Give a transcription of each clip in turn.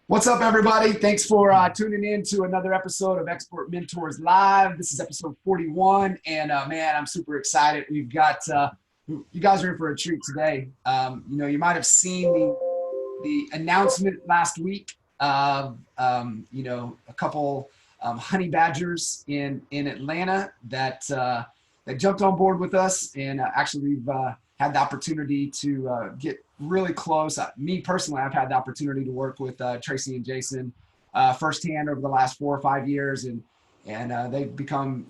What's up, everybody? Thanks for tuning in to another episode of Expert Mentors Live. This is episode 41, and man, I'm super excited. We've got you guys are in for a treat today. You might have seen the announcement last week of a couple honey badgers in Atlanta that jumped on board with us, and actually we've had the opportunity to get really close. Me personally, I've had the opportunity to work with Tracy and Jason firsthand over the last 4 or 5 years, and they've become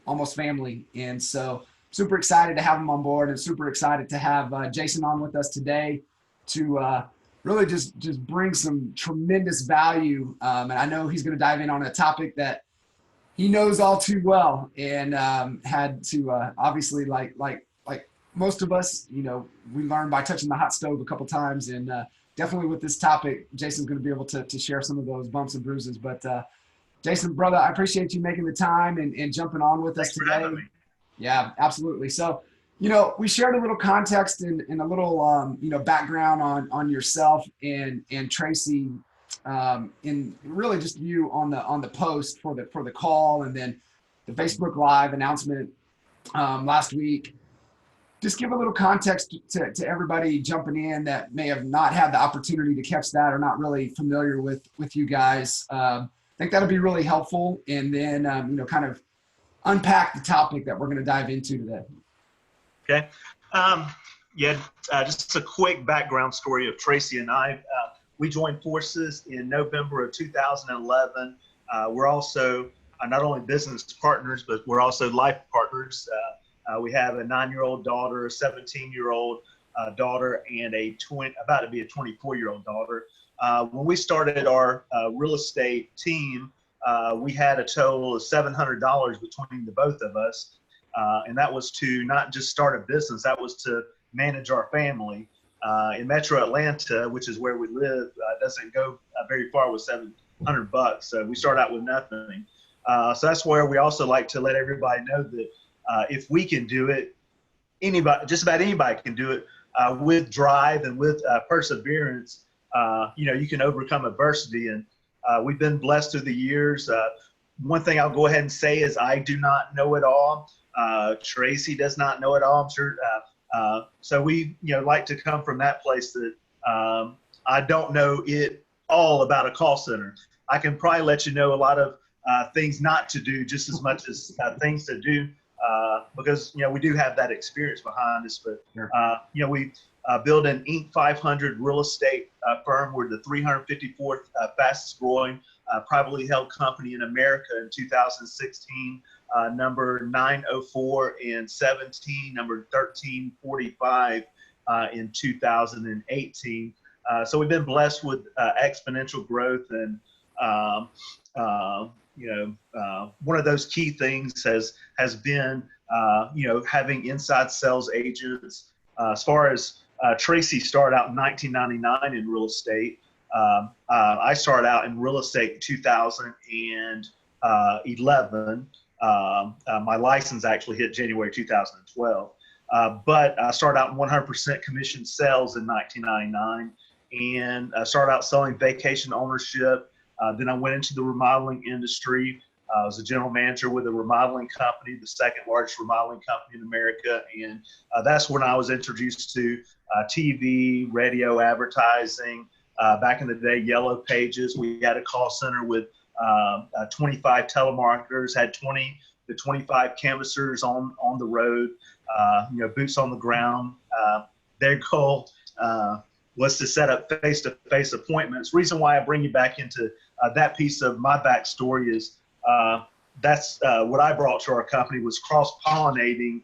almost family. And so super excited to have them on board, and super excited to have Jason on with us today to really just bring some tremendous value. And I know he's going to dive in on a topic that he knows all too well, and had to obviously like most of us, we learn by touching the hot stove a couple times, and definitely with this topic, Jason's going to be able to share some of those bumps and bruises. But Jason, brother, I appreciate you making the time and jumping on with us today. Yeah, absolutely. So, we shared a little context and a little, background on yourself and Tracy, in really just you on the post for the call, and then the Facebook Live announcement last week. Just give a little context to everybody jumping in that may have not had the opportunity to catch that or not really familiar with you guys. I think that'll be really helpful, and then kind of unpack the topic that we're going to dive into today. Okay. Just a quick background story of Tracy and I. We joined forces in November of 2011. We're also not only business partners, but we're also life partners. We have a 9-year-old daughter, a 17-year-old daughter, and about to be a 24-year-old daughter. When we started our real estate team, we had a total of $700 between the both of us. And that was to not just start a business, that was to manage our family. In Metro Atlanta, which is where we live, doesn't go very far with $700. So we start out with nothing. So that's where we also like to let everybody know that if we can do it, just about anybody can do it with drive and with perseverance. You can overcome adversity, and we've been blessed through the years. One thing I'll go ahead and say is I do not know it all. Tracy does not know it all, I'm sure. So we like to come from that place that I don't know it all about a call center. I can probably let you know a lot of things not to do just as much as things to do. Because we do have that experience behind us, but sure. We built an Inc. 500 real estate firm. We're the 354th fastest growing privately held company in America in 2016, number 904 and 17, number 1345 in 2018. So we've been blessed with exponential growth, and one of those key things has been, having inside sales agents. As far as Tracy started out in 1999 in real estate, I started out in real estate in 2011. My license actually hit January 2012. But I started out in 100% commission sales in 1999, and I started out selling vacation ownership. Then I went into the remodeling industry. I was a general manager with a remodeling company, the second largest remodeling company in America. And that's when I was introduced to TV, radio, advertising. Back in the day, Yellow Pages. We had a call center with 25 telemarketers, had 20 to 25 canvassers on the road, boots on the ground. Their goal was to set up face-to-face appointments. Reason why I bring you back into that piece of my backstory is that's what I brought to our company was cross-pollinating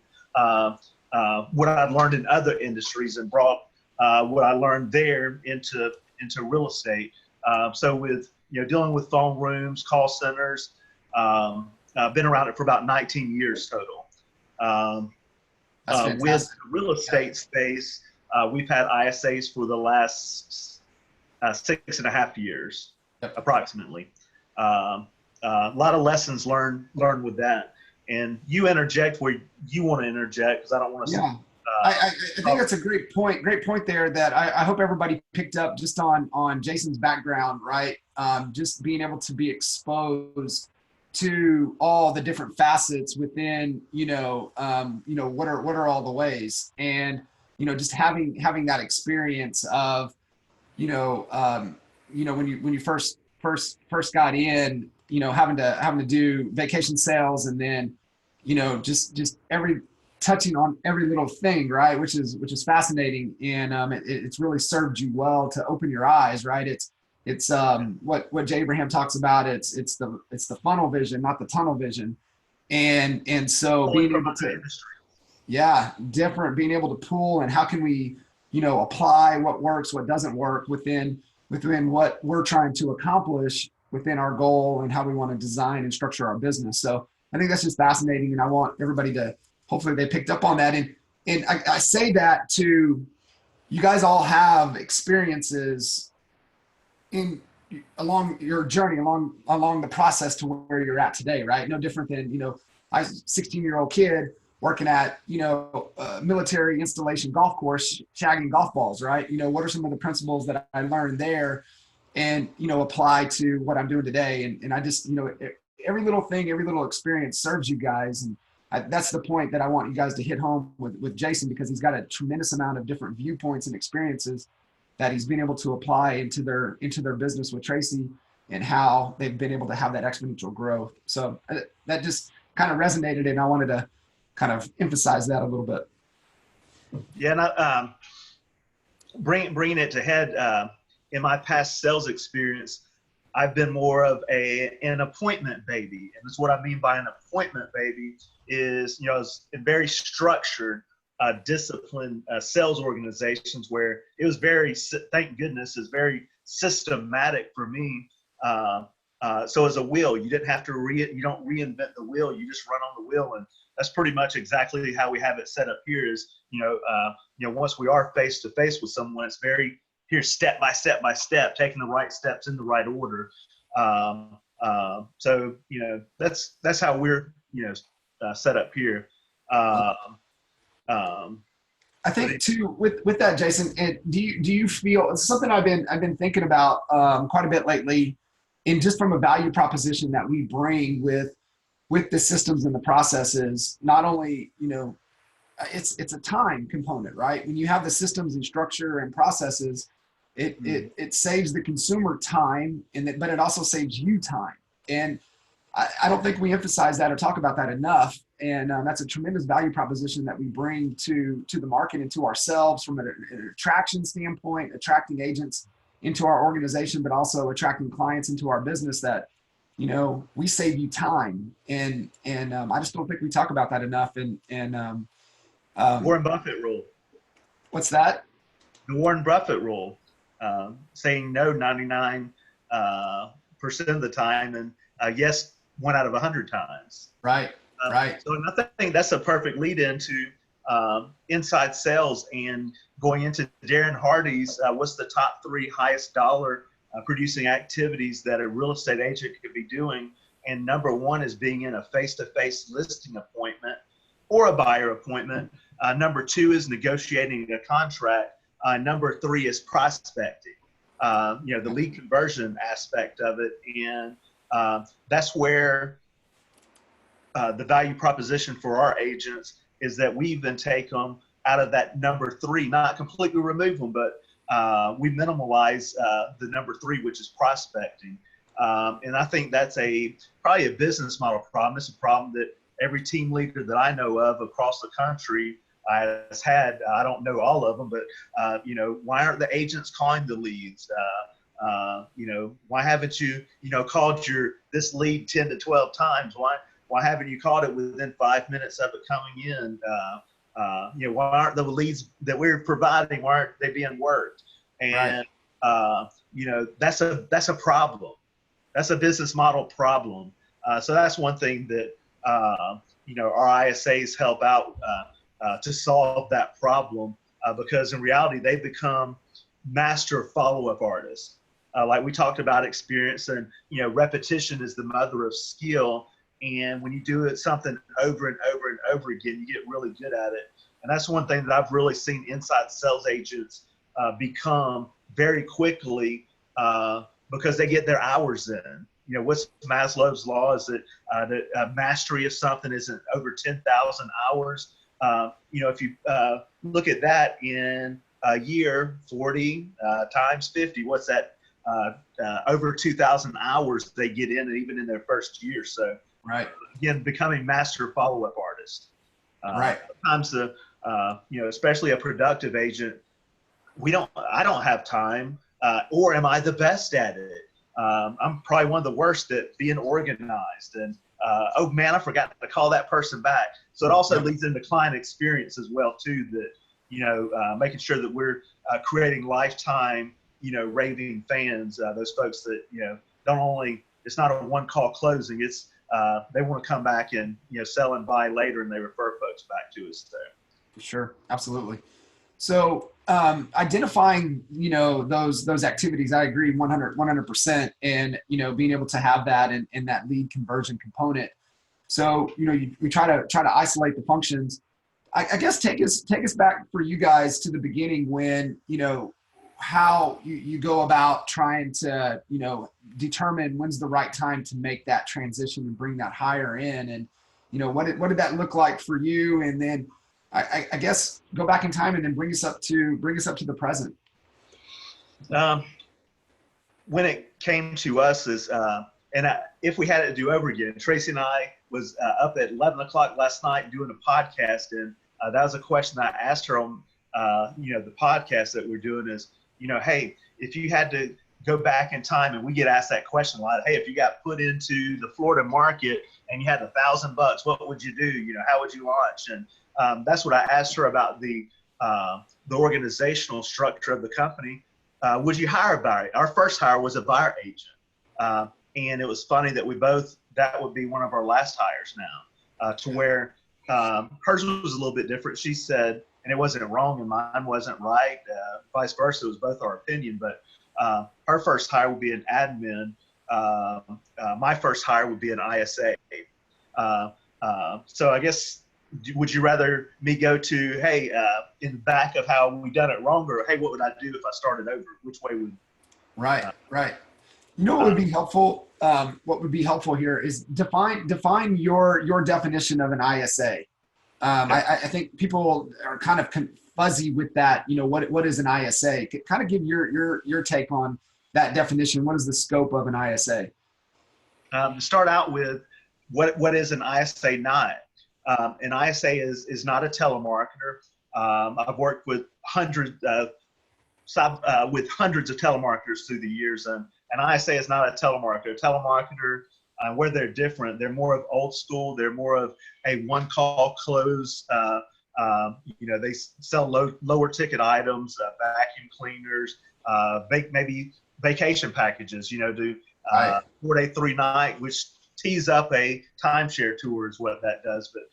what I'd learned in other industries and brought what I learned there into real estate. So with dealing with phone rooms, call centers, I've been around it for about 19 years total. With the real estate space, we've had ISAs for the last 6.5 years, approximately. A lot of lessons learned with that. And you interject where you want to interject, because I don't want to I think that's a great point. Great point there that I hope everybody picked up just on Jason's background, right? Just being able to be exposed to all the different facets within, what are all the ways, and just having that experience of, when you first got in, having to do vacation sales, and then, just every touching on every little thing, right? Which is fascinating, and it's really served you well to open your eyes, right? It's what Jay Abraham talks about. It's the funnel vision, not the tunnel vision, and so being able to, yeah, different, being able to pull, and how can we, apply what works, what doesn't work within what we're trying to accomplish within our goal, and how we want to design and structure our business. So I think that's just fascinating, and I want everybody to, hopefully they picked up on that. And I say that to you guys, all have experiences along your journey, along the process to where you're at today, right? No different than, I was a 16-year-old kid working at, a military installation golf course, shagging golf balls, right? What are some of the principles that I learned there and, apply to what I'm doing today? And I just, every little thing, every little experience serves you guys. And that's the point that I want you guys to hit home with Jason, because he's got a tremendous amount of different viewpoints and experiences that he's been able to apply into their business with Tracy, and how they've been able to have that exponential growth. So that just kind of resonated, and I wanted to kind of emphasize that a little bit. Yeah, and bringing it to head, in my past sales experience, I've been more of an appointment baby. And that's what I mean by an appointment baby is, it's very structured, disciplined sales organizations where it was very, thank goodness, is very systematic for me. So as a wheel, you didn't have to you don't reinvent the wheel, you just run on the wheel. And that's pretty much exactly how we have it set up here is, once we are face to face with someone, it's very, here's step by step by step, taking the right steps in the right order. So, that's how we're, set up here. I think too, with that, Jason, do you feel, it's something I've been thinking about quite a bit lately, and just from a value proposition that we bring with the systems and the processes, not only, it's a time component, right? When you have the systems and structure and processes, it saves the consumer time, but it also saves you time. And I don't think we emphasize that or talk about that enough. And that's a tremendous value proposition that we bring to the market and to ourselves from an attraction standpoint, attracting agents into our organization, but also attracting clients into our business that, we save you time. And I just don't think we talk about that enough. And Warren Buffett rule. What's that? The Warren Buffett rule, saying no 99% of the time, and yes 1 out of 100 times. Right. Right. So I think that's a perfect lead into inside sales and going into Darren Hardy's. What's the top 3 highest dollar producing activities that a real estate agent could be doing? And number 1 is being in a face-to-face listing appointment or a buyer appointment. Number 2 is negotiating a contract. Number 3 is prospecting. The lead conversion aspect of it, and that's where the value proposition for our agents is that we even take them out of that number 3, not completely remove them, but we minimalize the number 3, which is prospecting. And I think that's probably a business model problem. It's a problem that every team leader that I know of across the country has had. I don't know all of them, but why aren't the agents calling the leads? Why haven't you, called this lead 10 to 12 times? Why haven't you called it within 5 minutes of it coming in? Why aren't the leads that we're providing, why aren't they being worked? And, that's a problem. That's a business model problem. So that's one thing that, our ISAs help out to solve that problem, because in reality, they've become master follow-up artists. Like we talked about experience, and, repetition is the mother of skill. And when you do something over and over and over again, you get really good at it. And that's one thing that I've really seen inside sales agents become very quickly because they get their hours in. You know, what's Maslow's law is that the mastery of something isn't over 10,000 hours. You know, if you look at that in a year, 40 times 50, what's that? Over 2,000 hours they get in, and even in their first year. So, right. Again, becoming master follow-up artist. Right. Sometimes you know, especially a productive agent, I don't have time, or am I the best at it? I'm probably one of the worst at being organized, and oh man, I forgot to call that person back. So it also leads into client experience as well too. That, you know, making sure that we're creating lifetime, you know, raving fans. Those folks that, you know, don't only, it's not a one call closing. It's they want to come back and, you know, sell and buy later, and they refer folks back to us there. For sure, absolutely. So identifying, you know, those activities, I agree 100%, and, you know, being able to have that in that lead conversion component. So, you know, we try to isolate the functions. I guess take us back for you guys to the beginning when, you know, how you go about trying to, you know, determine when's the right time to make that transition and bring that hire in, and, you know, what did that look like for you, and then I guess go back in time and then bring us up to the present. When it came to us is, if we had it to do over again, Tracy and I was up at 11 o'clock last night doing a podcast, and that was a question I asked her on, you know, the podcast that we're doing is, you know, hey, if you had to go back in time, and we get asked that question a lot, hey, if you got put into the Florida market and you had $1,000, what would you do? You know, how would you launch? And that's what I asked her about the organizational structure of the company. Would you hire a buyer? Our first hire was a buyer agent. And it was funny that that would be one of our last hires now, to where hers was a little bit different. She said, and it wasn't wrong and mine wasn't right, vice versa, it was both our opinion, but her first hire would be an admin. My first hire would be an ISA. So I guess, would you rather me go to, hey, in the back of how we done it wrong, or hey, what would I do if I started over? Which way would? Right. You know what would be helpful? What would be helpful here is define your definition of an ISA. I think people are kind of fuzzy with that. You know, what is an ISA? Kind of give your take on that definition. What is the scope of an ISA? To start out with, what is an ISA not? An ISA is not a telemarketer. I've worked with hundreds of telemarketers through the years, and an ISA is not a telemarketer. A telemarketer, where they're different, they're more of old school. They're more of a one-call close. You know, they sell lower ticket items, vacuum cleaners, maybe vacation packages. You know, do 4-day, 3-night, which tees up a timeshare tour is what that does. But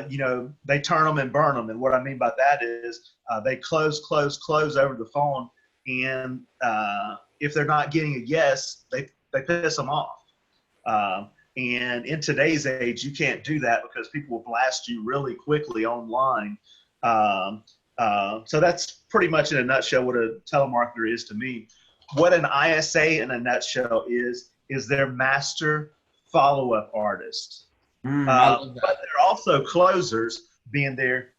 you know, they turn them and burn them. And what I mean by that is they close over the phone. And if they're not getting a yes, they piss them off. And in today's age, you can't do that because people will blast you really quickly online. So that's pretty much in a nutshell what a telemarketer is to me. What an ISA in a nutshell is their master follow-up artist. But they're also closers, being there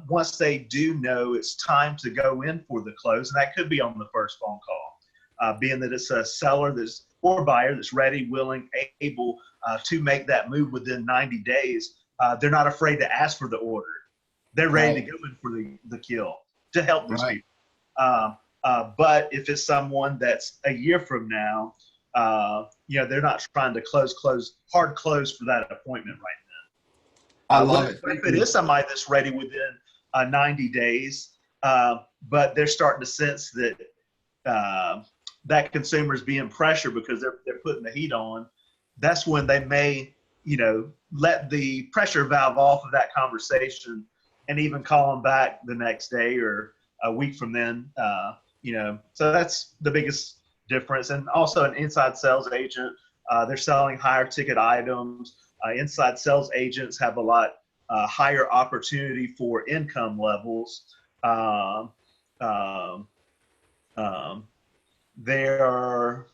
once they do know it's time to go in for the close, and that could be on the first phone call, being that it's a seller or buyer that's ready, willing, able to make that move within 90 days. They're not afraid to ask for the order. They're ready to go in for the kill to help these people. But if it's someone that's a year from now, you know, they're not trying to hard close for that appointment right now. I love it. If it is somebody that's ready within 90 days, but they're starting to sense that that consumer is being pressured because they're putting the heat on, that's when they may, you know, let the pressure valve off of that conversation and even call them back the next day or a week from then. You know, so that's the biggest difference. And also an inside sales agent, they're selling higher ticket items. Inside sales agents have a lot higher opportunity for income levels. Um, um, um, there are,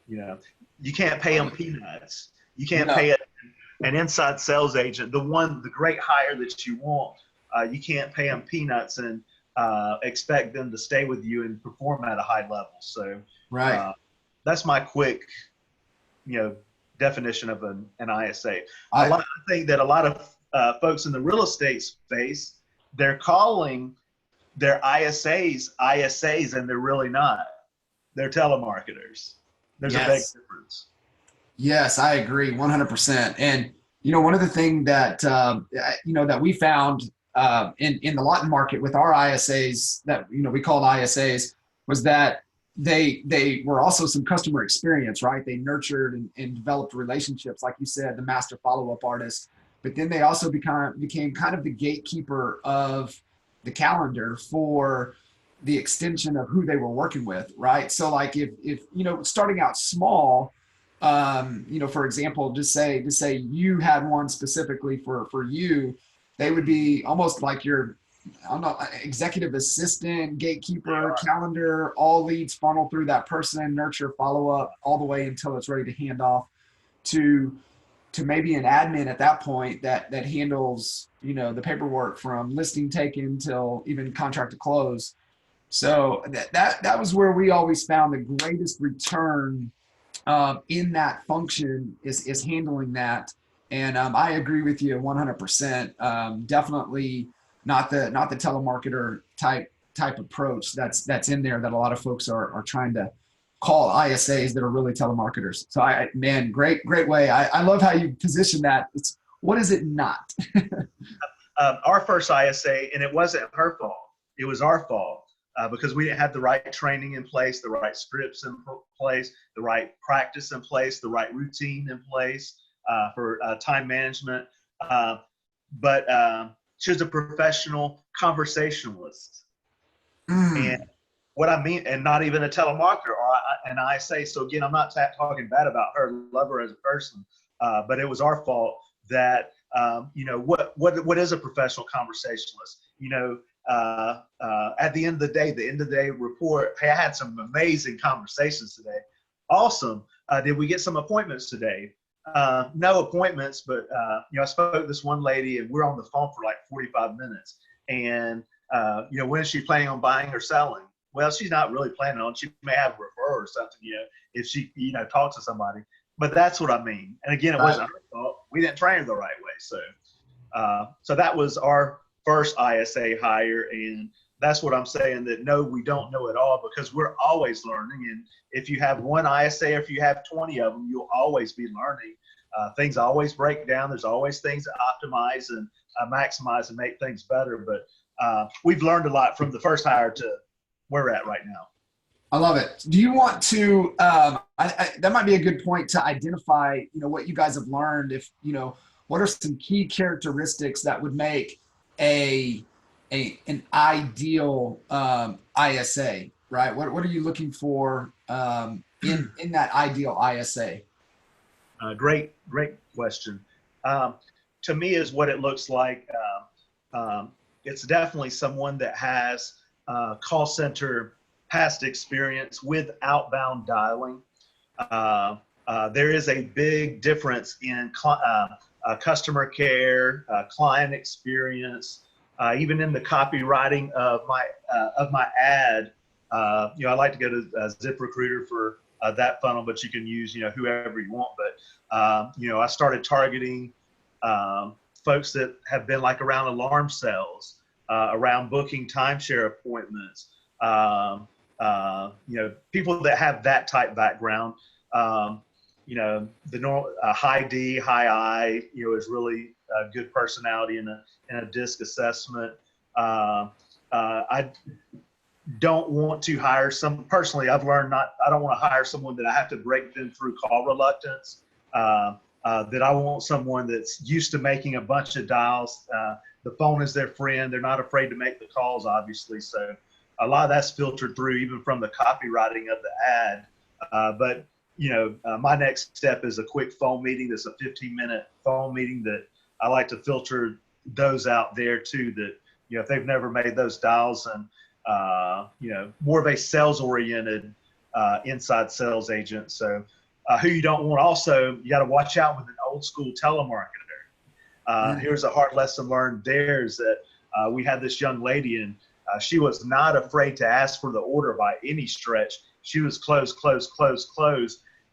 you know, you can't pay them peanuts. You can't No. pay an inside sales agent, the great hire that you want. You can't pay them peanuts and expect them to stay with you and perform at a high level. So Right. that's my quick, definition of an ISA. I I think that a lot of folks in the real estate space, they're calling their ISAs, and they're really not. They're telemarketers. There's a big Yes. difference. Yes, I agree 100%. And one of the things that that we found in the Latin market with our ISAs that we called ISAs was that they were also some customer experience, right? They nurtured and developed relationships, like you said, the master follow-up artist. But then they also became kind of the gatekeeper of the calendar for the extension of who they were working with, right? So like if starting out small, for example, just say you had one specifically for you, they would be almost like your, I don't know, executive assistant, gatekeeper, calendar, all leads funnel through that person, nurture, follow up all the way until it's ready to hand off to maybe an admin at that point that handles, the paperwork from listing taken till even contract to close. So that was where we always found the greatest return in that function is handling that. And I agree with you 100%. Definitely not the telemarketer type approach that's in there that a lot of folks are trying to call ISAs that are really telemarketers. So man, great way. I love how you position that. It's what is it not? Our first ISA, and it wasn't her fault. It was our fault. Because we didn't have the right training in place, the right scripts in place, the right practice in place, the right routine in place for time management. But she was a professional conversationalist. And what I mean, and not even a telemarketer or an ISA. So again, I'm not talking bad about her, love her as a person, but it was our fault that, what is a professional conversationalist? At the end of the day report, hey, I had some amazing conversations today. Awesome. Did we get some appointments today? No appointments, but I spoke to this one lady and we're on the phone for like 45 minutes. And when is she planning on buying or selling? Well, she's not really planning on. She may have a referral or something, if she talks to somebody. But that's what I mean. And again, it wasn't her fault. We didn't train her the right way. So that was our first ISA hire, and that's what I'm saying, that no, we don't know it all, because we're always learning. And if you have one ISA or if you have 20 of them, you'll always be learning. Things always break down. There's always things to optimize and maximize and make things better. But we've learned a lot from the first hire to where we're at right now. I love it. Do you want to, that might be a good point to identify, what you guys have learned. If, what are some key characteristics that would make an ideal ISA, right? What are you looking for in that ideal ISA? Great question. To me, is what it looks like. It's definitely someone that has call center past experience with outbound dialing. There is a big difference in customer care, client experience, even in the copywriting of my ad. I like to go to ZipRecruiter for that funnel, but you can use whoever you want. But I started targeting folks that have been like around alarm cells, around booking timeshare appointments. People that have that type background. The normal high D, high I, is really a good personality in a DISC assessment. I don't want to hire personally, I've learned I don't want to hire someone that I have to break them through call reluctance. That I want someone that's used to making a bunch of dials. The phone is their friend. They're not afraid to make the calls, obviously. So a lot of that's filtered through even from the copywriting of the ad. But my next step is a quick phone meeting. That's a 15-minute phone meeting that I like to filter those out there too, that, you know, if they've never made those dials, and, you know, more of a sales oriented inside sales agent. So who you don't want, also, you got to watch out with an old school telemarketer. Here's a hard lesson learned there is that we had this young lady, and she was not afraid to ask for the order by any stretch. She was close.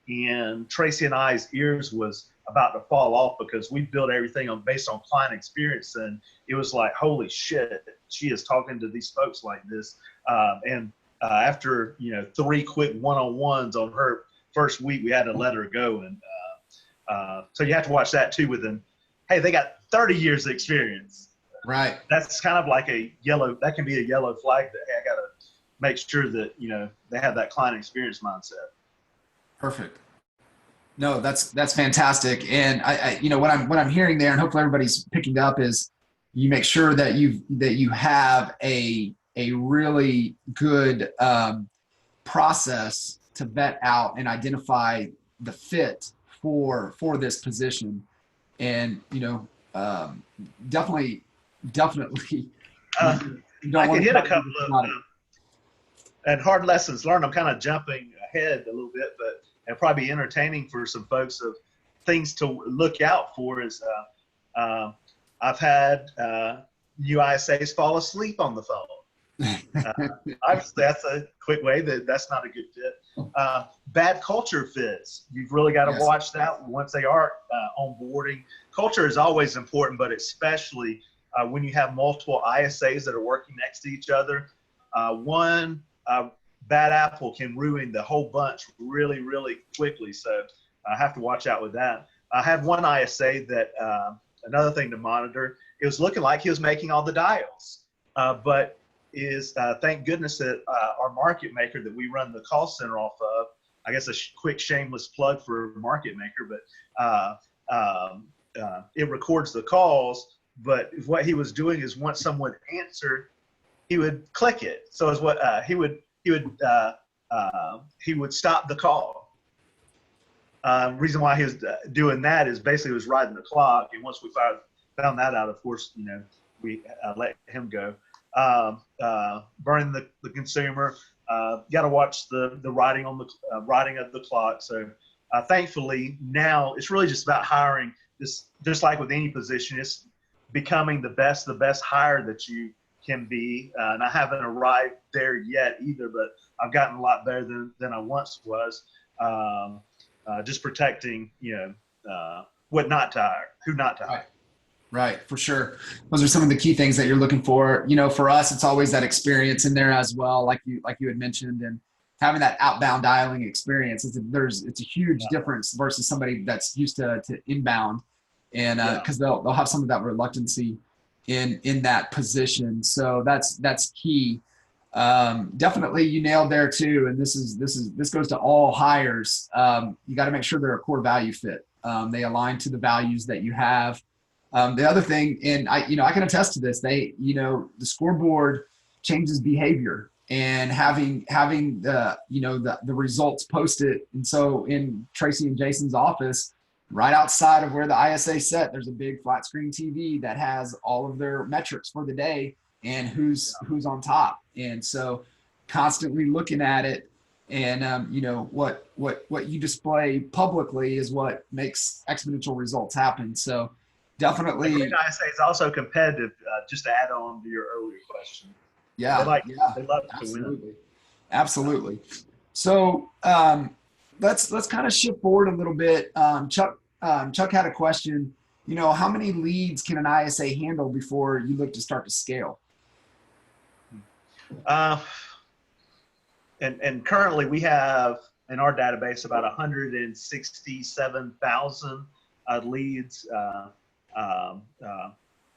And Tracy and I's ears was about to fall off because we built everything based on client experience. And it was like, holy shit, she is talking to these folks like this. And after, you know, 3 quick one-on-ones on her first week, we had to let her go. And so you have to watch that too with them. Hey, they got 30 years of experience. Right. That's kind of like that can be a yellow flag that, hey, I got to make sure that, you know, they have that client experience mindset. Perfect. No, that's fantastic. And I you know, what I'm hearing there, and hopefully everybody's picking up, is you make sure that you have a really good process to vet out and identify the fit for this position. And, you know, definitely you don't I want can hit to a couple of and hard lessons learned. I'm kind of jumping ahead a little bit, but and probably entertaining for some folks of things to look out for is I've had new ISAs fall asleep on the phone. Obviously, that's a quick way that's not a good fit. Bad culture fits. You've really got to watch that once they are onboarding. Culture is always important, but especially when you have multiple ISAs that are working next to each other. One bad apple can ruin the whole bunch really, really quickly. So I have to watch out with that. I had one ISA that another thing to monitor. It was looking like he was making all the dials, but thank goodness that our market maker that we run the call center off of, I guess a quick shameless plug for market maker, but it records the calls. But what he was doing is once someone answered, he would click it. So is what he would stop the call. Reason why he was doing that is basically he was riding the clock, and once we found that out, of course, you know, we let him go. Burning the consumer. Got to watch the writing on the writing of the clock. So thankfully now it's really just about hiring. Just like with any position, it's becoming the best hire that you can be. And I haven't arrived there yet either, but I've gotten a lot better than I once was. Just protecting, you know, what not to hire, who not to hire. Right, for sure. Those are some of the key things that you're looking for. You know, for us, it's always that experience in there as well, like you had mentioned, and having that outbound dialing experience. It's a huge difference versus somebody that's used to inbound, and because they'll have some of that reluctancy in that position. So that's key. Definitely, you nailed there too. And this goes to all hires. You got to make sure they're a core value fit. They align to the values that you have. The other thing, and I can attest to this, the scoreboard changes behavior, and having the results posted. And so in Tracy and Jason's office, right outside of where the ISA set, there's a big flat screen TV that has all of their metrics for the day and who's on top. And so constantly looking at it, and what you display publicly is what makes exponential results happen. So definitely. The ISA is also competitive, just to add on to your earlier question. Yeah. They love to win. Absolutely. So let's kind of shift forward a little bit. Chuck had a question. You know, how many leads can an ISA handle before you look to start to scale? And currently we have in our database about 167,000 leads.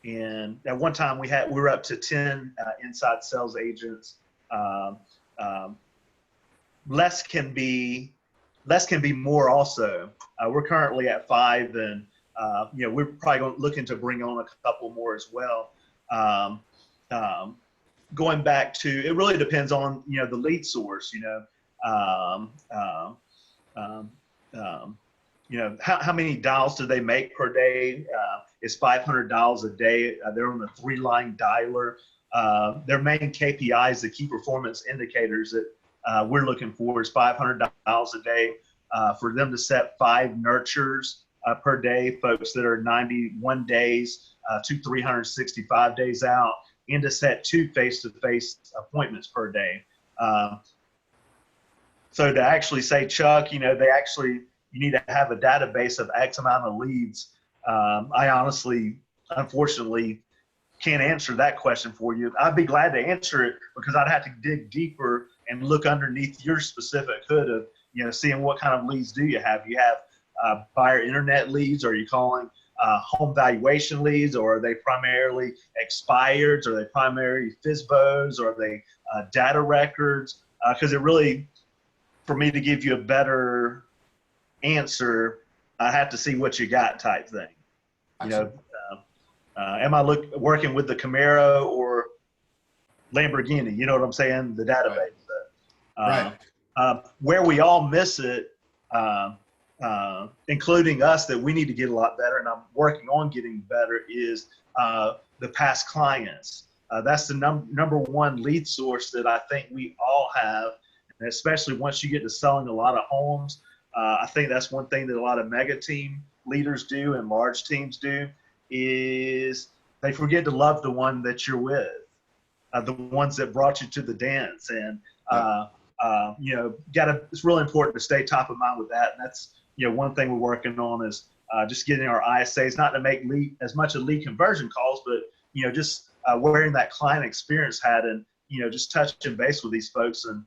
And at one time we were up to 10 inside sales agents. Less can be more also. We're currently at 5, and we're probably looking to bring on a couple more as well. Going back to, it really depends on, the lead source, how many dials do they make per day? It's 500 dials a day. They're on a 3-line dialer. Their main KPIs, the key performance indicators that we're looking for, is 500 dials a day. For them to set 5 nurtures per day, folks that are 91 days to 365 days out, and to set 2 face-to-face appointments per day. So to actually say, Chuck, you need to have a database of X amount of leads. I honestly, unfortunately, can't answer that question for you. I'd be glad to answer it, because I'd have to dig deeper and look underneath your specific hood of, seeing what kind of leads do you have. You have buyer internet leads? Are you calling home valuation leads, or are they primarily expireds? Are they primarily FSBOs? Or are they data records? Because it really, for me to give you a better answer, I have to see what you got, type thing. Am I working with the Camaro or Lamborghini? You know what I'm saying? The database. Right. Where we all miss it, including us, that we need to get a lot better, and I'm working on getting better, is the past clients. That's the number one lead source that I think we all have, and especially once you get to selling a lot of homes. I think that's one thing that a lot of mega team leaders do and large teams do, is they forget to love the one that you're with, the ones that brought you to the dance. And, it's really important to stay top of mind with that. And that's, one thing we're working on is just getting our ISAs, not to make as much of lead conversion calls, but, just wearing that client experience hat and, just touching base with these folks and,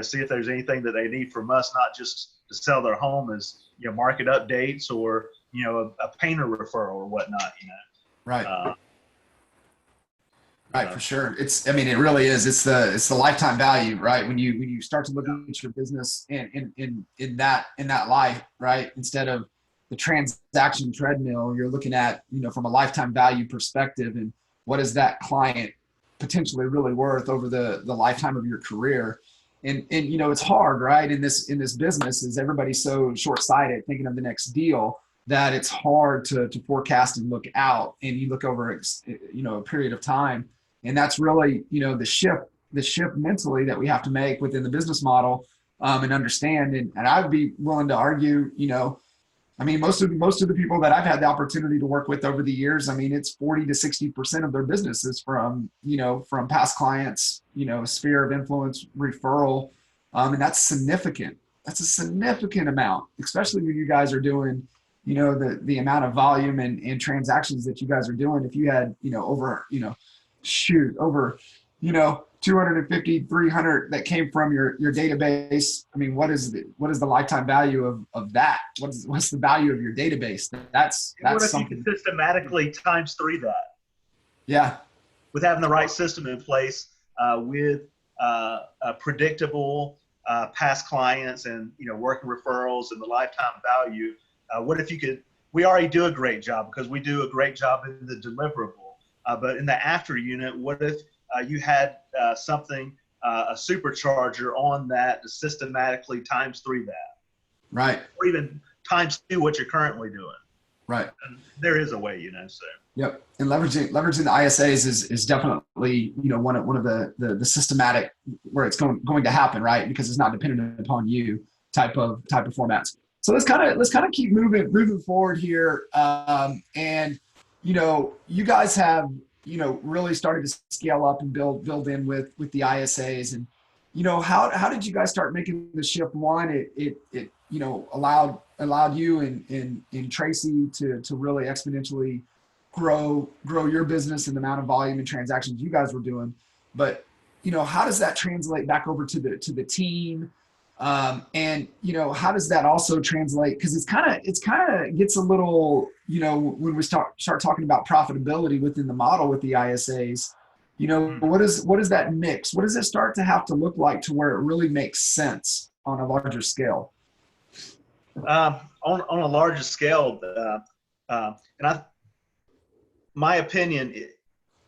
see if there's anything that they need from us, not just to sell their home as, market updates or, a painter referral or whatnot, Right. Right, for sure. It really is. It's the lifetime value, right? When you start to look at your business in that life, right? Instead of the transaction treadmill, you're looking at, from a lifetime value perspective, and what is that client potentially really worth over the lifetime of your career. And it's hard, right? In this business, is everybody's so short-sighted thinking of the next deal that it's hard to forecast and look out, and you look over a period of time. And that's really, the shift mentally that we have to make within the business model, and understand. And I'd be willing to argue, most of the people that I've had the opportunity to work with over the years, it's 40 to 60% of their businesses from past clients, sphere of influence, referral. And that's significant. That's a significant amount, especially when you guys are doing, the amount of volume and transactions that you guys are doing. If you had, over 250, 300 that came from your database. What is the lifetime value of that? What's the value of your database? That's what if something. you could systematically times 3 that? Yeah. With having the right system in place, with predictable past clients and, working referrals and the lifetime value. What if you could, we already do a great job because we do a great job in the deliverable. But in the after unit, what if you had something, a supercharger on that to systematically times 3 that? Right. Or even times 2 what you're currently doing. Right. And there is a way, so. Yep. And leveraging the ISAs is definitely, one of the systematic where it's going to happen, right? Because it's not dependent upon you type of formats. So let's kind of keep moving forward here. And you guys have, really started to scale up and build in with the ISAs. And, how did you guys start making the shift? One, it allowed you and Tracy to really exponentially grow your business and the amount of volume and transactions you guys were doing. But, how does that translate back over to the team? And how does that also translate? Because it's kind of gets a little, when we start talking about profitability within the model with the ISAs, what is that mix? What does it start to have to look like to where it really makes sense on a larger scale? On a larger scale, my opinion,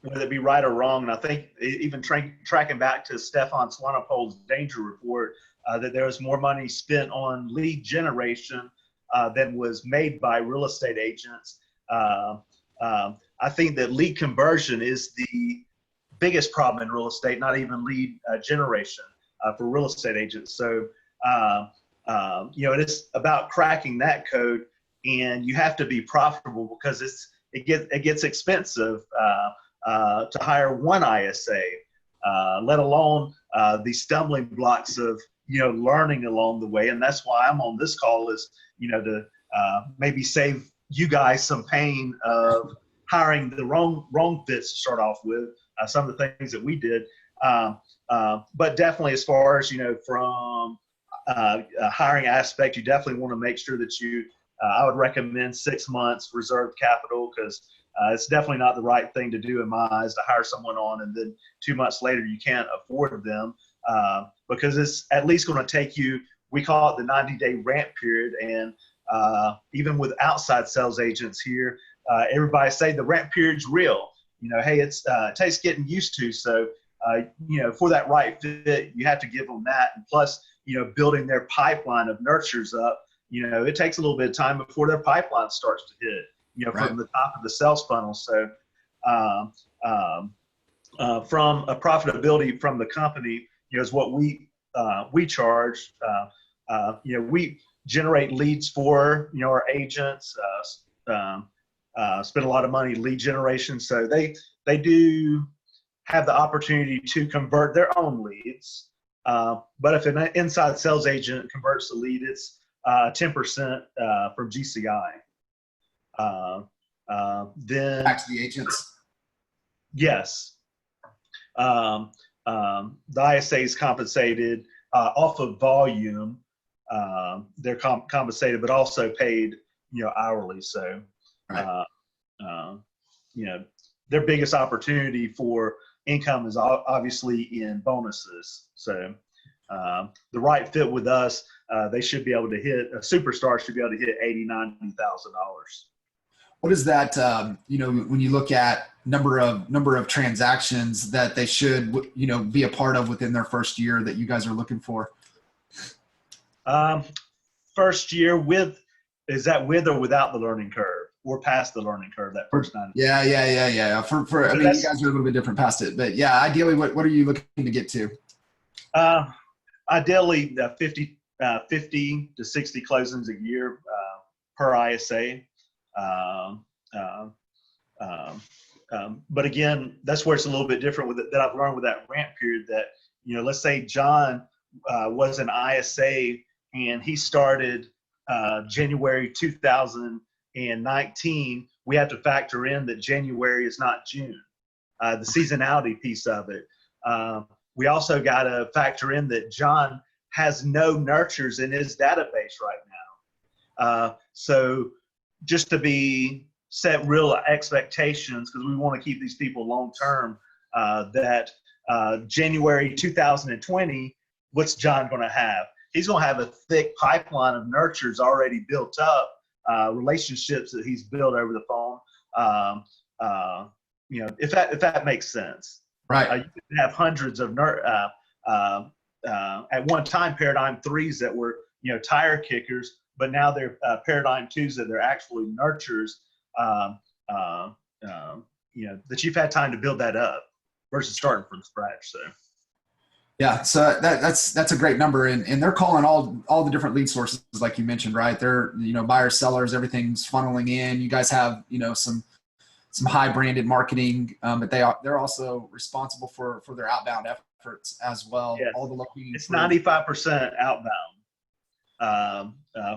whether it be right or wrong, and I think even tracking back to Stefan Swanepoel's danger report, that there was more money spent on lead generation than was made by real estate agents. I think that lead conversion is the biggest problem in real estate, not even lead generation for real estate agents. So, it is about cracking that code, and you have to be profitable because it gets expensive to hire one ISA, let alone the stumbling blocks of learning along the way. And that's why I'm on this call, is to maybe save you guys some pain of hiring the wrong fits to start off with. Some of the things that we did, but definitely as far as from a hiring aspect, you definitely want to make sure that I would recommend 6 months reserved capital, because it's definitely not the right thing to do in my eyes, to hire someone on and then 2 months later you can't afford them, because it's at least going to take you, we call it the 90-day ramp period. And even with outside sales agents here, everybody say the ramp period's real. Hey, it takes getting used to. So, for that right fit, you have to give them that. And plus, building their pipeline of nurtures up, it takes a little bit of time before their pipeline starts to hit, Right. from the top of the sales funnel. So, from a profitability from the company, is what we charge. We generate leads for, our agents, spend a lot of money lead generation. So they do have the opportunity to convert their own leads. But if an inside sales agent converts the lead, it's 10% from GCI. Then Back to the agents. yes, the ISA is compensated off of volume. They're compensated, but also paid, hourly. So, Right. their biggest opportunity for income is obviously in bonuses. So, the right fit with us, they should be able to hit, a superstar should be able to hit $80,000, $90,000. What is that, when you look at number of transactions that they should, be a part of within their first year that you guys are looking for? First year is that with or without the learning curve, or past the learning curve, that first 9? Yeah. I mean, you guys are a little bit different past it, but yeah, ideally, what are you looking to get to? Ideally, 50 to 60 closings a year per ISA. But again, that's where it's a little bit different with it, that I've learned with that ramp period, that, let's say John was an ISA and he started January 2019. We have to factor in that January is not June, the seasonality piece of it. We also got to factor in that John has no nurtures in his database right now. So just to set real expectations, because we want to keep these people long-term, that January 2020, what's John going to have? He's going to have a thick pipeline of nurtures already built up, relationships that he's built over the phone. If that makes sense. Right. You can have hundreds of at one time paradigm 3s that were tire kickers, but now they're paradigm 2s that they're actually nurtures. That you've had time to build that up versus starting from scratch. So. Yeah, so that's a great number, and they're calling all the different lead sources like you mentioned, right? They're buyers, sellers, everything's funneling in. You guys have some high branded marketing, but they're also responsible for their outbound efforts as well. Yes. All the looking. It's 95% outbound.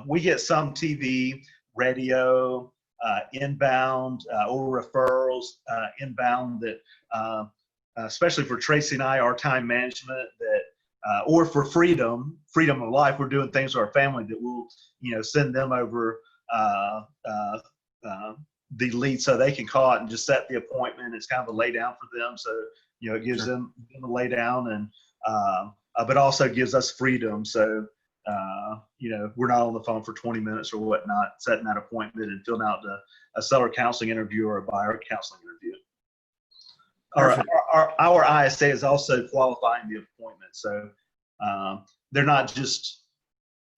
We get some TV, radio, inbound, or referrals inbound that. Especially for Tracy and I, our time management, that or for freedom of life, we're doing things to our family that we'll send them over the lead so they can call it and just set the appointment. It's kind of a lay down for them, so it gives them a lay down, and but also gives us freedom. So we're not on the phone for 20 minutes or whatnot, setting that appointment and filling out a seller counseling interview or a buyer counseling interview. Our ISA is also qualifying the appointment, so they're not just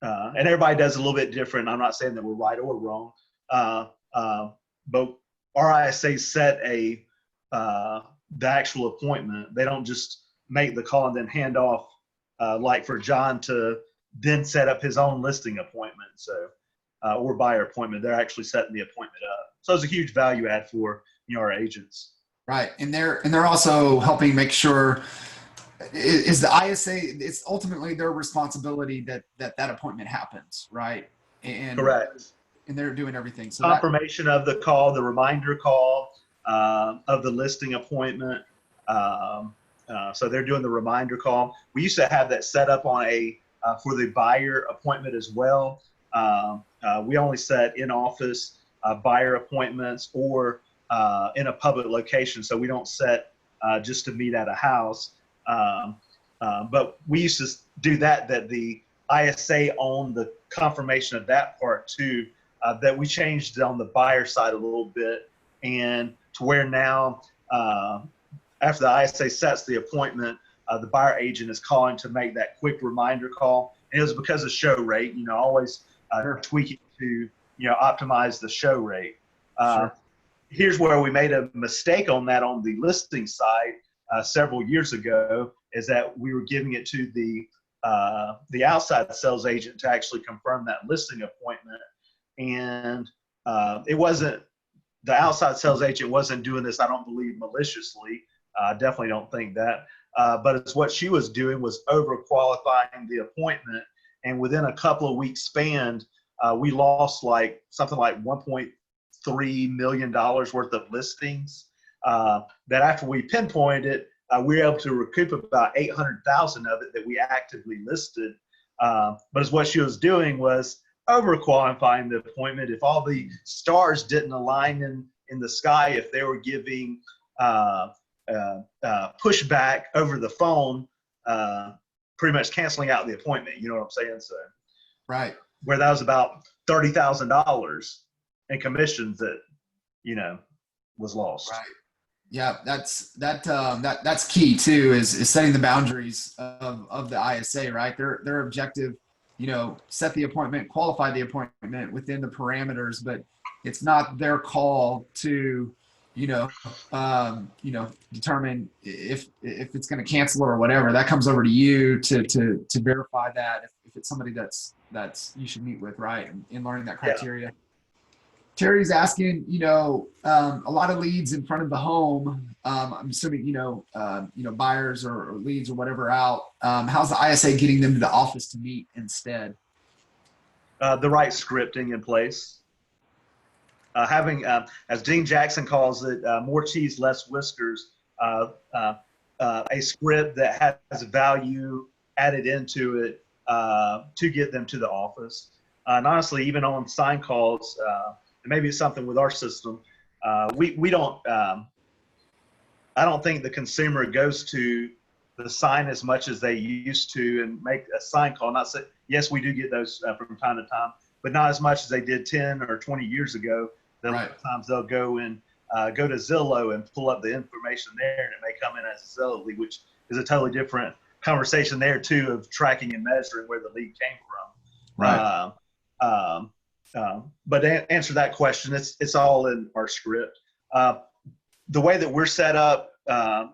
and everybody does a little bit different. I'm not saying that we're right or wrong, but our ISAs set the actual appointment. They don't just make the call and then hand off, like for John to then set up his own listing appointment. So, or buyer appointment. They're actually setting the appointment up. So it's a huge value add for our agents. Right, and they're also helping make sure is the ISA. It's ultimately their responsibility that appointment happens, right? And Correct. And they're doing everything. So confirmation of the call, the reminder call of the listing appointment. So they're doing the reminder call. We used to have that set up on for the buyer appointment as well. We only set in office buyer appointments or in a public location. So we don't set just to meet at a house. But we used to do that the ISA owned the confirmation of that part too. That we changed on the buyer side a little bit, and to where now, after the ISA sets the appointment, the buyer agent is calling to make that quick reminder call. And it was because of show rate, always tweaking to, optimize the show rate. Sure. Here's where we made a mistake on that on the listing side several years ago, is that we were giving it to the outside sales agent to actually confirm that listing appointment. And it wasn't, the outside sales agent wasn't doing this, I don't believe, maliciously. I definitely don't think that. But it's what she was doing was overqualifying the appointment. And within a couple of weeks span, we lost something like $1.3 million worth of listings. That after we pinpointed it, we were able to recoup about 800,000 of it that we actively listed. But it's what she was doing was overqualifying the appointment. If all the stars didn't align in the sky, if they were giving pushback over the phone, pretty much canceling out the appointment. You know what I'm saying? So, right. Where that was about $30,000 in commissions that was lost. Right. Yeah, that's key too. Is setting the boundaries of the ISA. Right. Their objective. Set the appointment, qualify the appointment within the parameters, but it's not their call to, determine if it's going to cancel or whatever. That comes over to you to verify that if it's somebody that's you should meet with, right, in learning that criteria. Yeah. Terry's asking, a lot of leads in front of the home. I'm assuming, buyers or leads or whatever out. How's the ISA getting them to the office to meet instead? The right scripting in place. Having, as Dean Jackson calls it, more cheese, less whiskers. A script that has value added into it to get them to the office. And honestly, even on sign calls, maybe it's something with our system. We don't. I don't think the consumer goes to the sign as much as they used to and make a sign call. Not say, yes, we do get those from time to time, but not as much as they did 10 or 20 years ago. Right. Sometimes they'll go and go to Zillow and pull up the information there, and it may come in as a Zillow lead, which is a totally different conversation there too, of tracking and measuring where the lead came from. Right. But to answer that question, it's all in our script. The way that we're set up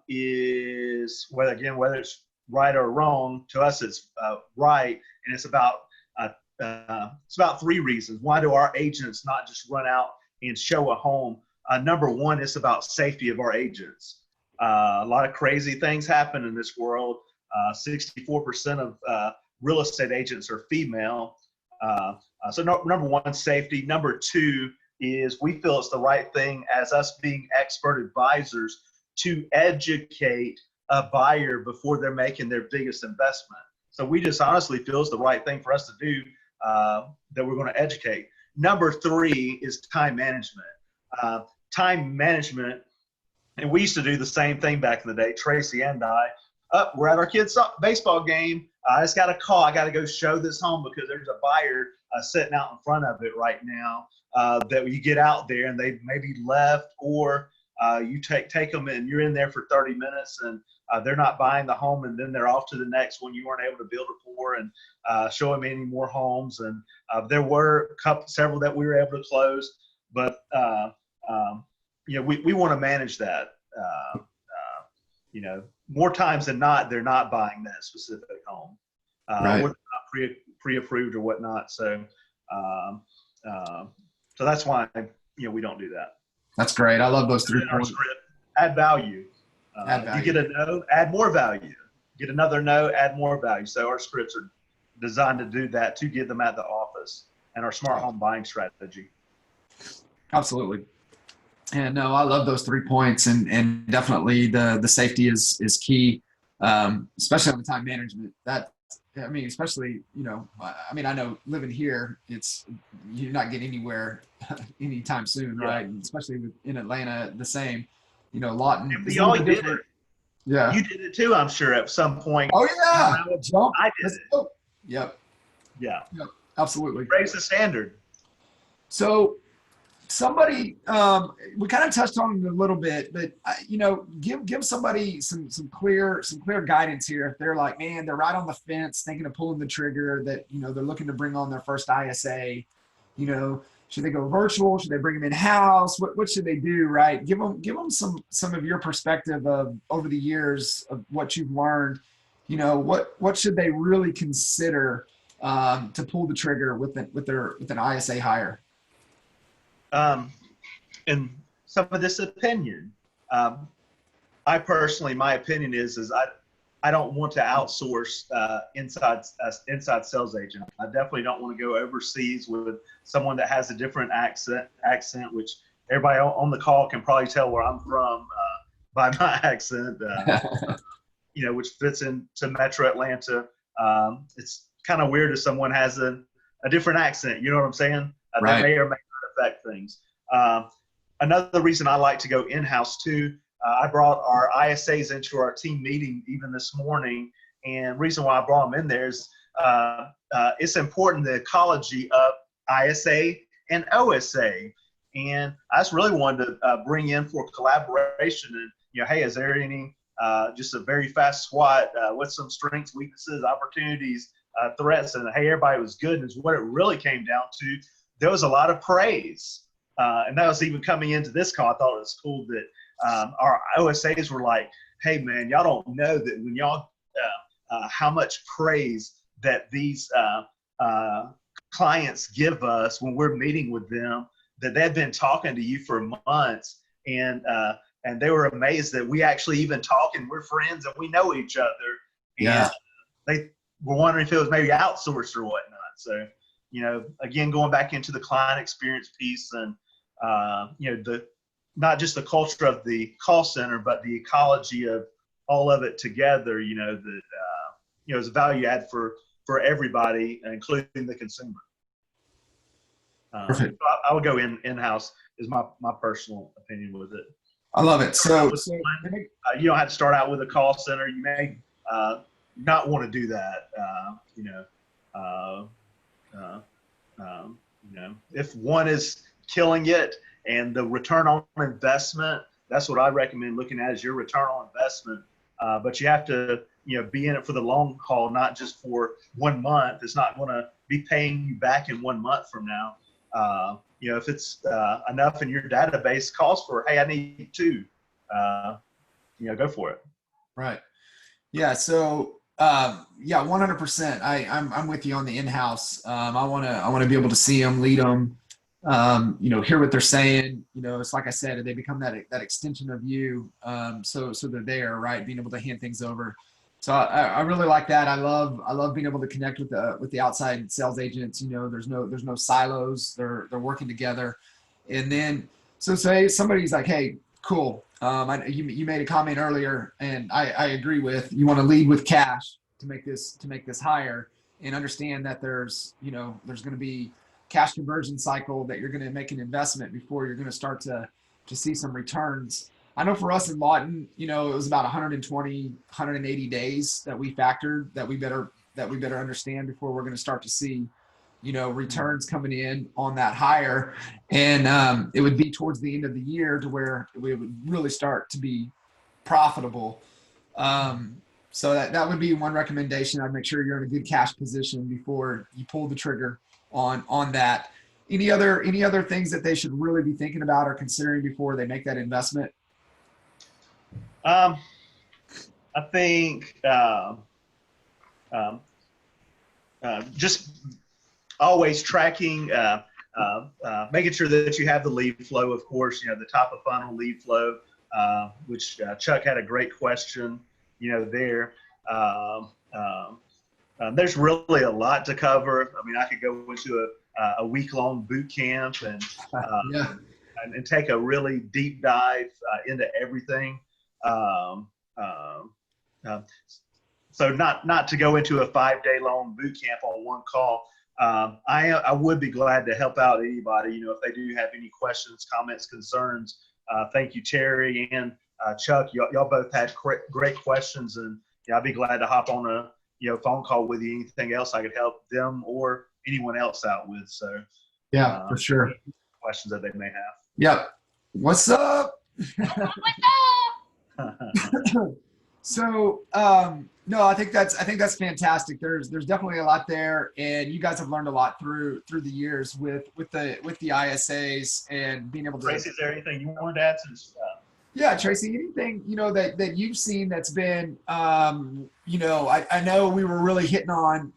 is, whether it's right or wrong, to us it's right, and it's about three reasons. Why do our agents not just run out and show a home? Number one, it's about safety of our agents. A lot of crazy things happen in this world. 64% of real estate agents are female. So number one, safety. Number two is we feel it's the right thing as us being expert advisors to educate a buyer before they're making their biggest investment. So we just honestly feel it's the right thing for us to do, that we're going to educate. Number three is time management. Time management, and we used to do the same thing back in the day, Tracy and I. We're at our kids' baseball game. I just got a call. I got to go show this home because there's a buyer sitting out in front of it right now. That you get out there and they maybe left, or you take them and you're in there for 30 minutes and they're not buying the home and then they're off to the next one. You weren't able to build rapport and show them any more homes. And there were several that we were able to close, but we want to manage that. More times than not, they're not buying that specific home, Right. or they're not pre-approved or whatnot. So that's why we don't do that. That's great. I love those 3 In our points. script, add value. Add value. You get a no, add more value. Get another no, add more value. So our scripts are designed to do that, to get them at the office, and our smart home buying strategy. Absolutely. And no, I love those 3 points, and definitely the safety is key, especially on the time management. Especially, I know living here, you're not getting anywhere anytime soon, right? And especially in Atlanta, the same. Lawton. We all did it. Yeah. You did it too, I'm sure, at some point. Oh yeah. I did it. Yep. Yeah. Yep. Absolutely. Raise the standard. So somebody, we kind of touched on it a little bit, but give somebody some clear guidance here. If they're like, man, they're right on the fence, thinking of pulling the trigger, that they're looking to bring on their first ISA. Should they go virtual? Should they bring them in house? What should they do? Right? Give them some of your perspective of over the years of what you've learned. What should they really consider to pull the trigger with an ISA hire? And some of this opinion, I personally, my opinion is I don't want to outsource inside sales agent. I definitely don't want to go overseas with someone that has a different accent, which everybody on the call can probably tell where I'm from by my accent, which fits into Metro Atlanta. It's kind of weird if someone has a different accent. You know what I'm saying? Right. That may or may not affect things. Another reason I like to go in-house too, I brought our ISAs into our team meeting even this morning, and the reason why I brought them in there is it's important, the ecology of ISA and OSA, and I just really wanted to bring in for collaboration and hey, is there any just a very fast SWOT with some strengths, weaknesses, opportunities, threats, and hey, everybody was good. And what it really came down to, there was a lot of praise. And that was even coming into this call. I thought it was cool that our OSAs were like, hey, man, y'all don't know that when y'all, how much praise that these clients give us when we're meeting with them, that they've been talking to you for months. And they were amazed that we actually even talk and we're friends and we know each other. Yeah. And they were wondering if it was maybe outsourced or whatnot. So, again, going back into the client experience piece and, not just the culture of the call center, but the ecology of all of it together, that, is a value add for everybody, including the consumer. Perfect. So I would go in-house is my personal opinion with it. I love it. So you don't have to start out with a call center. You may not want to do that. If one is killing it and the return on investment, that's what I recommend looking at, is your return on investment. But you have to, be in it for the long haul, not just for 1 month. It's not going to be paying you back in 1 month from now. If it's enough in your database calls for, hey, I need 2, go for it. Right. Yeah. So, 100%. I'm with you on the in-house. I want to be able to see them, lead them, hear what they're saying. It's like I said, they become that extension of you. So they're there, right? Being able to hand things over. So I really like that. I love being able to connect with the outside sales agents. There's no silos. They're working together. And then, so say somebody's like, hey, cool. You made a comment earlier, and I agree with, you want to lead with cash to make this hire, and understand that there's going to be cash conversion cycle, that you're going to make an investment before you're going to start to see some returns. I know for us in Lawton, it was about 120, 180 days that we factored that we better understand before we're going to start to see, returns coming in on that hire. And it would be towards the end of the year to where we would really start to be profitable. So that would be one recommendation. I'd make sure you're in a good cash position before you pull the trigger on that. Any other things that they should really be thinking about or considering before they make that investment? I think um, just always tracking, making sure that you have the lead flow, of course, the top of funnel lead flow, which Chuck had a great question, there. There's really a lot to cover. I mean, I could go into a week-long boot camp Yeah. and take a really deep dive into everything. Um, um, so not to go into a 5-day long boot camp on one call. I would be glad to help out anybody, if they do have any questions, comments, concerns. Thank you, Terry and Chuck. Y'all both had great questions, and I'd be glad to hop on a phone call with you. Anything else I could help them or anyone else out with. So Yeah, for sure. Questions that they may have. Yep. What's up? So no, I think that's fantastic. There's definitely a lot there, and you guys have learned a lot through the years with the ISAs and being able to. Tracy, is there anything you wanted to add to this? Yeah, Tracy, anything that you've seen that's been I know we were really hitting on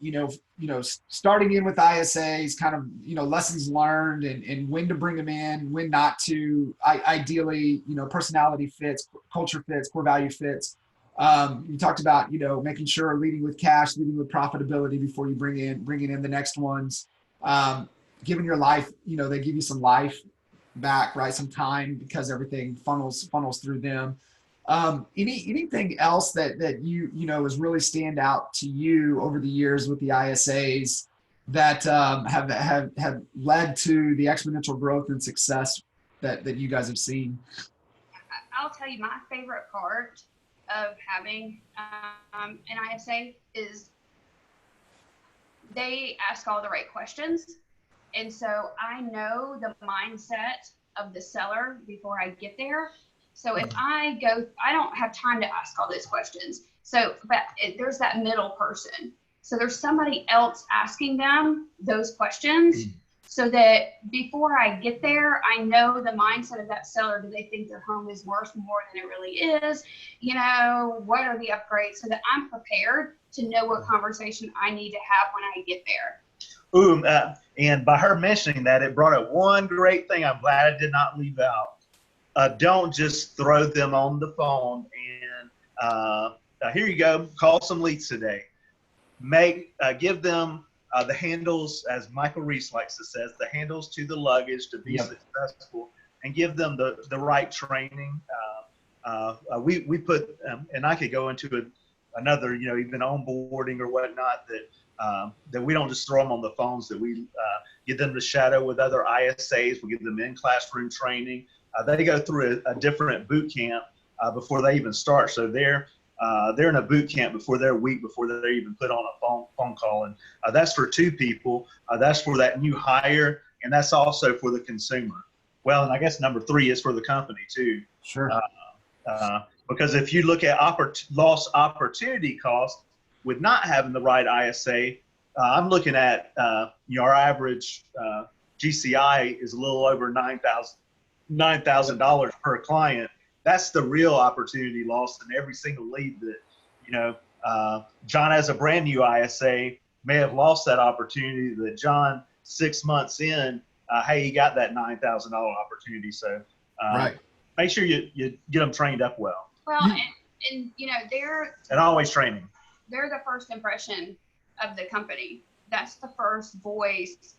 starting in with ISAs, kind of lessons learned and when to bring them in, when not to. Ideally, personality fits, culture fits, core value fits. You talked about making sure leading with cash, leading with profitability before you bringing in the next ones. Giving your life, they give you some life back, right? Some time, because everything funnels through them. Anything else that you has really stand out to you over the years with the ISAs that have led to the exponential growth and success that you guys have seen? I'll tell you, my favorite part of having an ISA is they ask all the right questions. And so I know the mindset of the seller before I get there. So if I don't have time to ask all those questions. So, but there's that middle person. So there's somebody else asking them those questions so that before I get there, I know the mindset of that seller. Do they think their home is worth more than it really is? What are the upgrades, so that I'm prepared to know what conversation I need to have when I get there. And by her mentioning that, it brought up one great thing I'm glad I did not leave out. Don't just throw them on the phone and here you go, call some leads today. Give them the handles, as Michael Reese likes to say, the handles to the luggage to be successful, and give them the right training. We put, and I could go into another, even onboarding or whatnot, that we don't just throw them on the phones, that we get them to shadow with other ISAs. We give them in-classroom training. They go through a different boot camp before they even start. So they're in a boot camp before they're a week before they're even put on a phone call. And that's for 2 people. That's for that new hire, and that's also for the consumer. Well, and I guess number 3 is for the company too. Sure. Because if you look at lost opportunity cost with not having the right ISA, I'm looking at our average GCI is a little over $9,000 per client. That's the real opportunity lost in every single lead that John, as a brand new ISA, may have lost that opportunity that John 6 months in, hey, he got that $9,000 opportunity. So right. Make sure you get them trained up well. Well, and they're always training. They're the first impression of the company. That's the first voice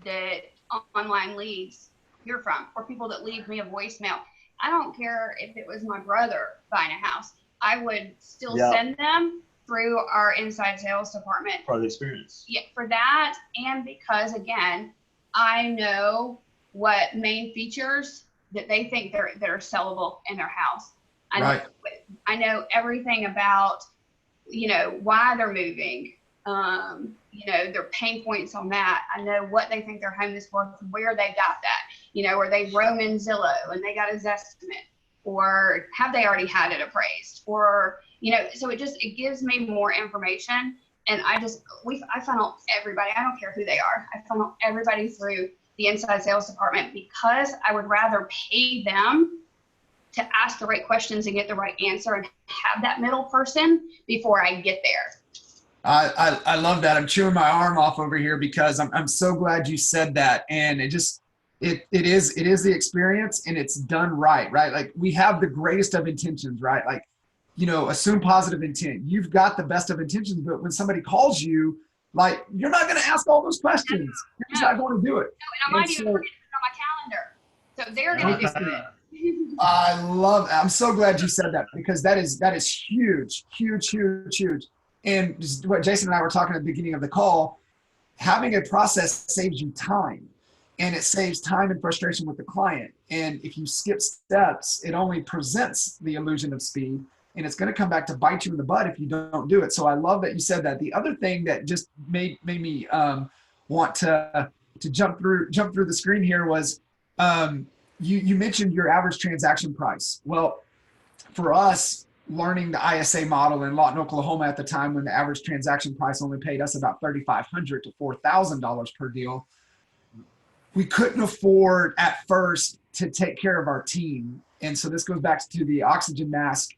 that online leads hear from, or people that leave me a voicemail. I don't care if it was my brother buying a house. I would still send them through our inside sales department. For the experience. Yeah, for that, and because, again, I know what main features that they think that are sellable in their house. I know everything about, why they're moving, their pain points on that. I know what they think their home is worth, where they got that. Or they roam in Zillow and they got a Zestimate. or have they already had it appraised, or, so it gives me more information. And I funnel everybody. I don't care who they are. I funnel everybody through the inside sales department because I would rather pay them to ask the right questions and get the right answer and have that middle person before I get there. I love that. I'm chewing my arm off over here because I'm so glad you said that. And it is the experience, and it's done right? Like, we have the greatest of intentions, right? Like, assume positive intent. You've got the best of intentions, but when somebody calls you, like, you're not going to ask all those questions. You're just not going to do it. No, and I might even forget it on my calendar. So they're going to do it. I'm so glad you said that, because that is huge. And just what Jason and I were talking at the beginning of the call, having a process saves you time, and it saves time and frustration with the client. And if you skip steps, it only presents the illusion of speed, and it's going to come back to bite you in the butt if you don't do it. So I love that you said that. The other thing that just made me want to jump through the screen here was you mentioned your average transaction price. Well, for us, learning the ISA model in Lawton, Oklahoma at the time, when the average transaction price only paid us about $3,500 to $4,000 per deal, we couldn't afford at first to take care of our team. And so this goes back to the oxygen mask,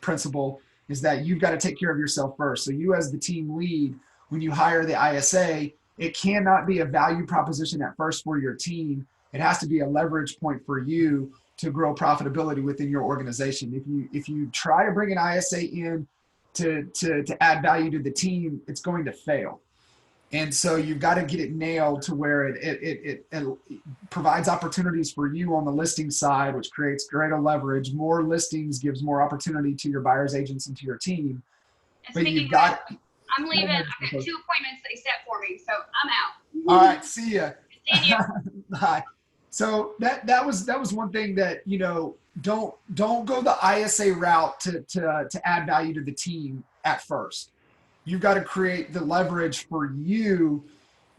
principle, is that you've got to take care of yourself first. So you, as the team lead, when you hire the ISA, it cannot be a value proposition at first for your team. It has to be a leverage point for you to grow profitability within your organization. If you try to bring an ISA in to add value to the team, it's going to fail. And so you've got to get it nailed to where it provides opportunities for you on the listing side, which creates greater leverage. More listings gives more opportunity to your buyers agents and to your team. And but you've got. I'm leaving. I've got 2 appointments they set for me, so I'm out. All right, see ya. Continue. Bye. So that was one thing that, don't go the ISA route to add value to the team at first. You've got to create the leverage for you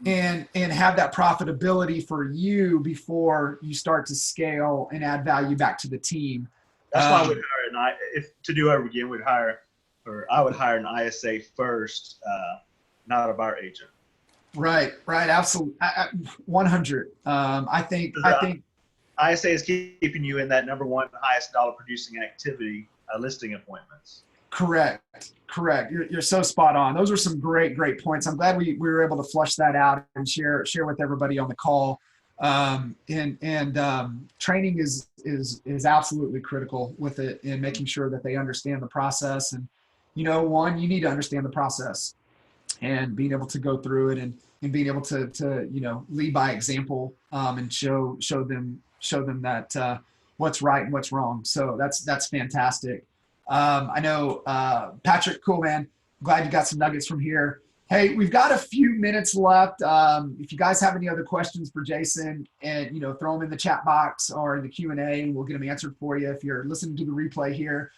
and have that profitability for you before you start to scale and add value back to the team. That's why I would hire if to do over again, I would hire an ISA first, not a buyer agent. Right. Absolutely. 100. I think ISA is keeping you in that number one highest dollar producing activity, listing appointments. Correct. You're so spot on. Those are some great points. I'm glad we were able to flush that out and share with everybody on the call. Training is absolutely critical with it, in making sure that they understand the process. And, one, you need to understand the process, and being able to go through it and being able to lead by example, and show them that what's right and what's wrong. So that's fantastic. I know, Patrick, cool, man. Glad you got some nuggets from here. Hey, we've got a few minutes left. If you guys have any other questions for Jason, and throw them in the chat box or in the Q&A, and we'll get them answered for you. If you're listening to the replay here,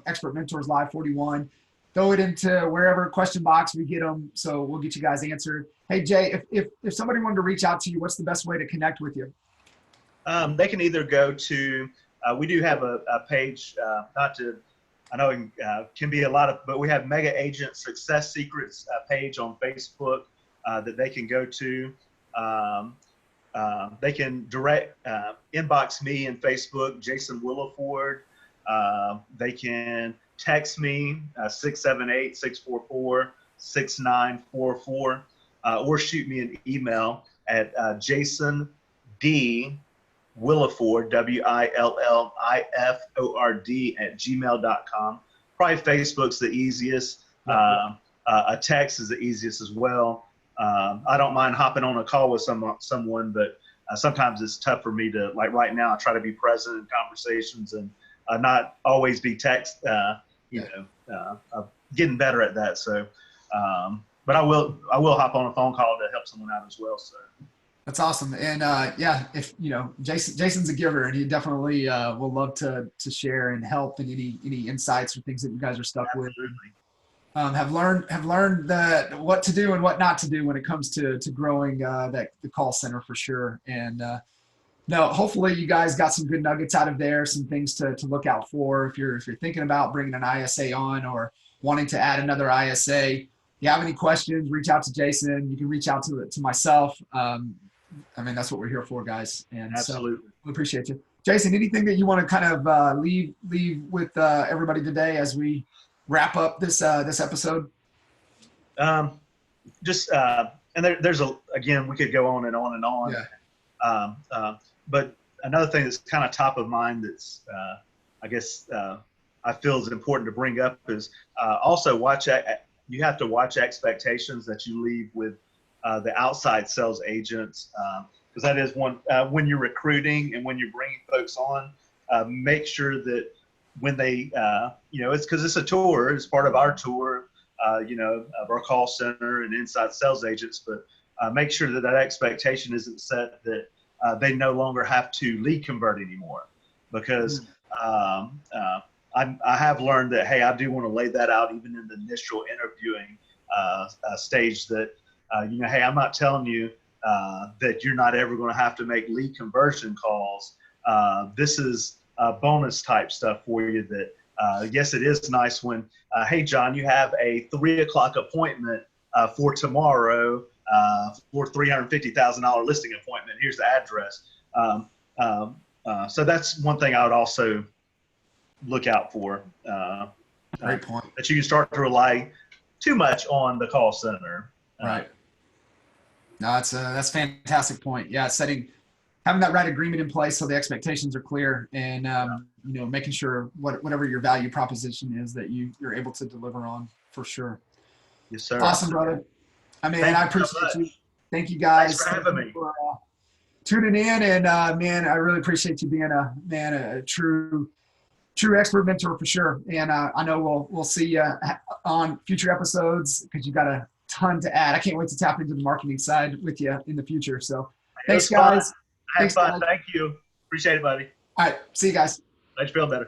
Expert Mentors Live 41, throw it into wherever question box we get them, so we'll get you guys answered. Hey, Jay, if somebody wanted to reach out to you, what's the best way to connect with you? They can either go to, we do have a page, I know it can be a lot of, but we have Mega Agent Success Secrets page on Facebook that they can go to. They can direct inbox me in Facebook, Jason Williford. They can text me 678-644-6944, or shoot me an email at Jason D. Williford, WILLIFORD @gmail.com. Probably Facebook's the easiest. A text is the easiest as well. I don't mind hopping on a call with someone, but sometimes it's tough for me to, like right now, I try to be present in conversations and not always be text, getting better at that. So, but I will hop on a phone call to help someone out as well. So. That's awesome. And if Jason's a giver, and he definitely will love to share and help, and any insights or things that you guys are stuck with. Have learned that what to do and what not to do when it comes to growing the call center, for sure. And No, hopefully you guys got some good nuggets out of there, some things to look out for if you're thinking about bringing an ISA on or wanting to add another ISA. If you have any questions, reach out to Jason. You can reach out to myself. I mean, that's what we're here for, guys. And so Absolutely. we appreciate you. Jason, anything that you want to kind of leave with everybody today as we wrap up this episode? Just and there's again, we could go on and on and on. Yeah. But another thing that's kind of top of mind that's I guess I feel is important to bring up is also you have to watch expectations that you leave with the outside sales agents, because that is one when you're recruiting and when you're bringing folks on, make sure that when they it's because it's a tour, it's part of our tour, of our call center and inside sales agents, but make sure that expectation isn't set that they no longer have to lead convert anymore, because I have learned that, hey, I do want to lay that out even in the initial interviewing stage that, hey, I'm not telling you that you're not ever going to have to make lead conversion calls. This is bonus type stuff for you that, yes, it is nice when, hey, John, you have a 3 o'clock appointment for tomorrow for $350,000 listing appointment. Here's the address. So that's one thing I would also look out for. Great point. That you can start to rely too much on the call center. Right. No, that's a fantastic point. Yeah, having that right agreement in place so the expectations are clear, and making sure whatever your value proposition is that you're able to deliver on, for sure. Yes, sir. Awesome, brother. I mean, I appreciate you. Thank you, Thanks guys. for having me. For tuning in, and man, I really appreciate you being a true expert mentor, for sure. And I know we'll see you on future episodes because you've got a ton to add. I can't wait to tap into the marketing side with you in the future. So thanks, guys. Have fun. Thank you. Appreciate it, buddy. All right. See you guys. Thanks, feel better.